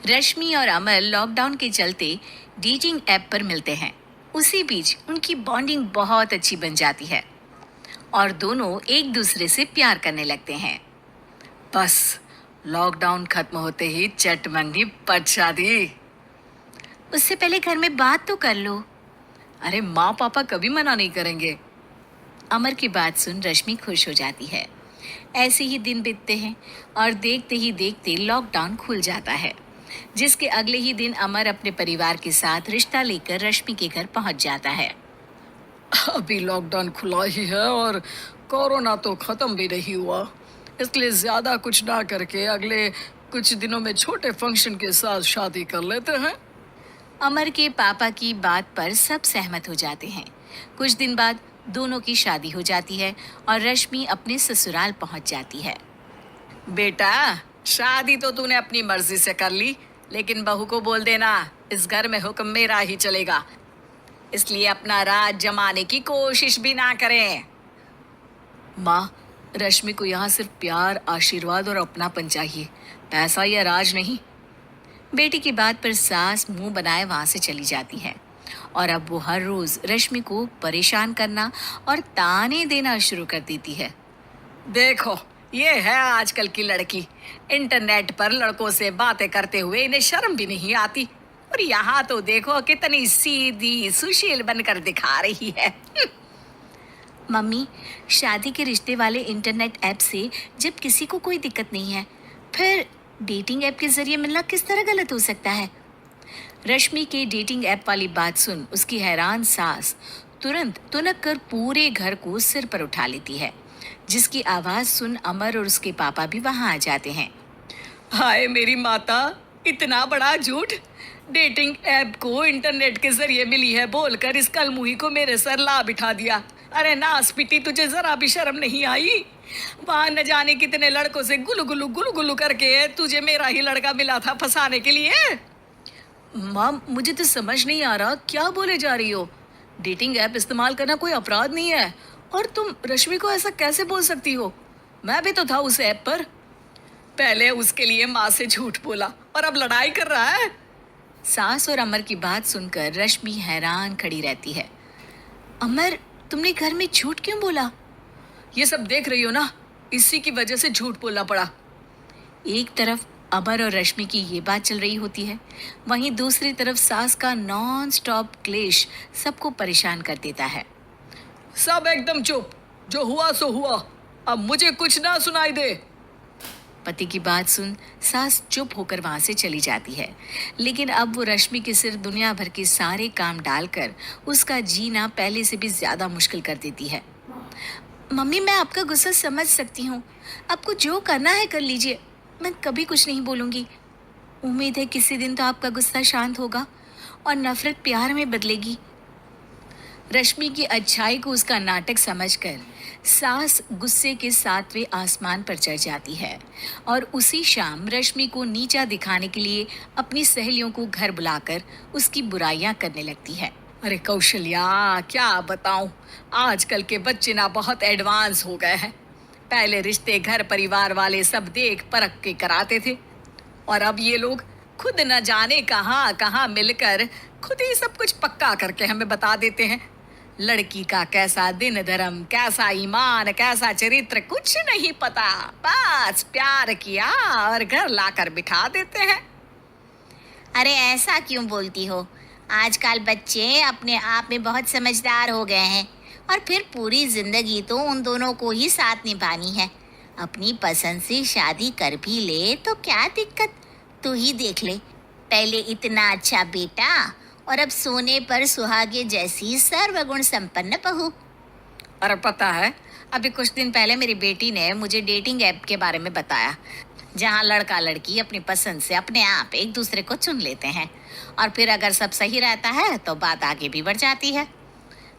रश्मि और अमर लॉकडाउन के चलते डेटिंग ऐप पर मिलते हैं। उसी बीच उनकी बॉन्डिंग बहुत अच्छी बन जाती है और दोनों एक दूसरे से प्यार करने लगते हैं। बस लॉकडाउन खत्म होते ही चट मंगी पट शादी। उससे पहले घर में बात तो कर लो। अरे माँ पापा कभी मना नहीं करेंगे। अमर की बात सुन रश्मि खुश हो जाती है। ऐसे ही दिन बीतते हैं और देखते ही देखते लॉकडाउन खुल जाता है, जिसके अगले ही दिन अमर अपने परिवार के साथ रिश्ता लेकर रश्मि के घर पहुंच जाता है। अभी लॉकडाउन खुला ही है और कोरोना तो खत्म भी नहीं हुआ, इसलिए ज्यादा कुछ ना करके अगले कुछ दिनों में छोटे फंक्शन के साथ शादी कर लेते हैं। अमर के पापा की बात पर सब सहमत हो जाते हैं। कुछ दिन बाद दोनों की शादी हो जाती है और रश्मि अपने ससुराल पहुंच जाती है। बेटा, शादी तो तूने अपनी मर्जी से कर ली, लेकिन बहू को बोल देना इस घर में हुक्म मेरा ही चलेगा, इसलिए अपना राज जमाने की कोशिश भी ना करें। माँ, रश्मि को यहाँ सिर्फ प्यार, आशीर्वाद और अपनापन चाहिए, पैसा या राज नहीं। बेटी की बात पर सास मुंह बनाए वहां से चली जाती है और अब वो हर रोज रश्मि को परेशान करना और ताने देना शुरू कर देती है। देखो, ये है आजकल की लड़की, इंटरनेट पर लड़कों से बातें करते हुए इन्हें शर्म भी नहीं आती, और यहाँ तो देखो कितनी सीधी सुशील बनकर दिखा रही है। मम्मी, शादी के रिश्ते वाले इंटरनेट ऐप से जब किसी को कोई दिक्कत नहीं है, फिर डेटिंग ऐप के जरिए मिलना किस तरह गलत हो सकता है? रश्मि के डेटिंग ऐप वाली बात सुन उसकी हैरान सास तुरंत तुनक कर पूरे घर को सिर पर उठा लेती है, जिसकी आवाज सुन अमर और उसके पापा भी वहां आ जाते हैं। हाय मेरी माता, इतना बड़ा झूठ! डेटिंग ऐप को इंटरनेट के जरिए मिली है बोलकर इस कलमुही को मेरे सर ला बिठा दिया। अरे नास पिटी, तुझे जरा भी शर्म नहीं आई? वहां न जाने कितने लड़कों से गुलू गुलू करके तुझे मेरा ही लड़का मिला था फंसाने के लिए। माँ, मुझे तो समझ नहीं आ रहा क्या बोले जा रही हो। डेटिंग ऐप इस्तेमाल करना कोई अपराध नहीं है, और तुम रश्मि को ऐसा कैसे बोल सकती हो? मैं भी तो था उस ऐप पर। पहले उसके लिए माँ से झूठ बोला और अब लड़ाई कर रहा है। सास और अमर की बात सुनकर रश्मि हैरान खड़ी रहती है। अमर, तुमने घर में झूठ क्यों बोला? ये सब देख रही हो ना, इसी की वजह से झूठ बोलना पड़ा। एक तरफ अमर और रश्मि की ये बात चल रही होती है, वहीं दूसरी तरफ सास का नॉन स्टॉप क्लेश सबको परेशान कर देता है। सब एकदम चुप, जो हुआ सो हुआ, अब मुझे कुछ ना सुनाई दे। पति की बात सुन सास चुप होकर वहां से चली जाती है, लेकिन अब वो रश्मि के सिर दुनिया भर के सारे काम डालकर उसका जीना पहले से भी ज्यादा मुश्किल कर देती है। मम्मी, मैं आपका गुस्सा समझ सकती हूँ, आपको जो करना है कर लीजिए, मैं कभी कुछ नहीं बोलूंगी। उम्मीद है किसी दिन तो आपका गुस्सा शांत होगा और नफरत प्यार में बदलेगी। रश्मि की अच्छाई को उसका नाटक समझकर सास गुस्से के 7वें आसमान पर चढ़ जाती है और उसी शाम रश्मि को नीचा दिखाने के लिए अपनी सहेलियों को घर बुलाकर उसकी बुराइयां करने लगती है। अरे कौशल्या, क्या बताऊं, आजकल के बच्चे ना बहुत एडवांस हो गए हैं। पहले रिश्ते घर परिवार वाले सब देख परख के कराते थे, और अब ये लोग खुद न जाने कहाँ कहाँ मिलकर खुद ही सब कुछ पक्का करके हमें बता देते हैं। लड़की का कैसा दिन धर्म, कैसा ईमान, कैसा चरित्र कुछ नहीं पता, बस प्यार किया और घर लाकर बिठा देते हैं। अरे ऐसा क्यों बोलती हो? आजकल बच्चे अपने आप में बहुत समझदार हो गए हैं, और फिर पूरी जिंदगी तो उन दोनों को ही साथ निभानी है। अपनी पसंद से शादी कर भी ले तो क्या दिक्कत? तू ही देख ले, पहले इतना अच्छा बेटा और अब सोने पर सुहागे जैसी सर्वगुण संपन्न बहू। अरे पता है, अभी कुछ दिन पहले मेरी बेटी ने मुझे डेटिंग ऐप के बारे में बताया, जहाँ लड़का लड़की अपनी पसंद से अपने आप एक दूसरे को चुन लेते हैं, और फिर अगर सब सही रहता है तो बात आगे भी बढ़ जाती है।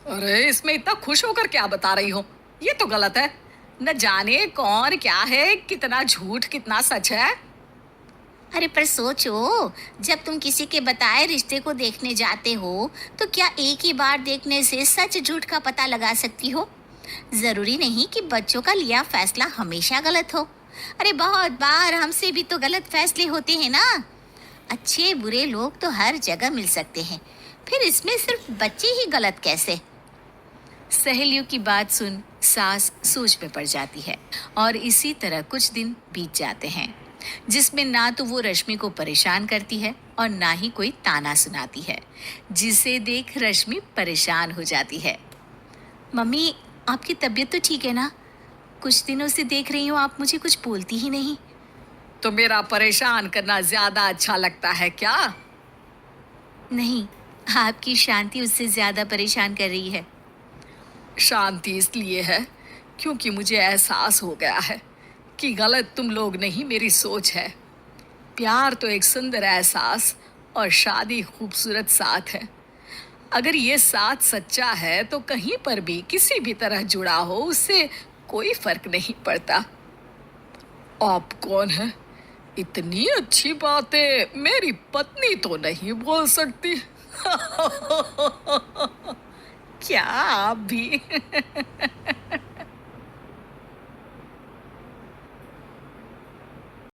अरे इसमें इतना खुश होकर क्या बता रही हो? ये तो गलत है। न जाने कौन क्या है, कितना झूठ कितना सच है। अरे पर सोचो, जब तुम किसी के बताए रिश्ते को देखने जाते हो तो क्या एक ही बार देखने से सच झूठ का पता लगा सकती हो? जरूरी नहीं कि बच्चों का लिया फैसला हमेशा गलत हो। अरे बहुत बार हमसे भी तो गलत फैसले होते हैं ना। अच्छे बुरे लोग तो हर जगह मिल सकते हैं, फिर इसमें सिर्फ बच्चे ही गलत कैसे? सहेलियों की बात सुन सास सोच में पड़ जाती है और इसी तरह कुछ दिन बीत जाते हैं जिसमें ना तो वो रश्मि को परेशान करती है और ना ही कोई ताना सुनाती है, जिसे देख रश्मि परेशान हो जाती है। मम्मी, आपकी तबीयत तो ठीक है ना? कुछ दिनों से देख रही हूँ आप मुझे कुछ बोलती ही नहीं। तो मेरा परेशान करना ज्यादा अच्छा लगता है क्या? नहीं, आपकी शांति उससे ज्यादा परेशान कर रही है। शांति इसलिए है क्योंकि मुझे एहसास हो गया है कि गलत तुम लोग नहीं, मेरी सोच है। प्यार तो एक सुंदर एहसास और शादी खूबसूरत साथ है। अगर ये साथ सच्चा है तो कहीं पर भी किसी भी तरह जुड़ा हो उससे कोई फर्क नहीं पड़ता। आप कौन है? इतनी अच्छी बातें मेरी पत्नी तो नहीं बोल सकती। क्या आप भी?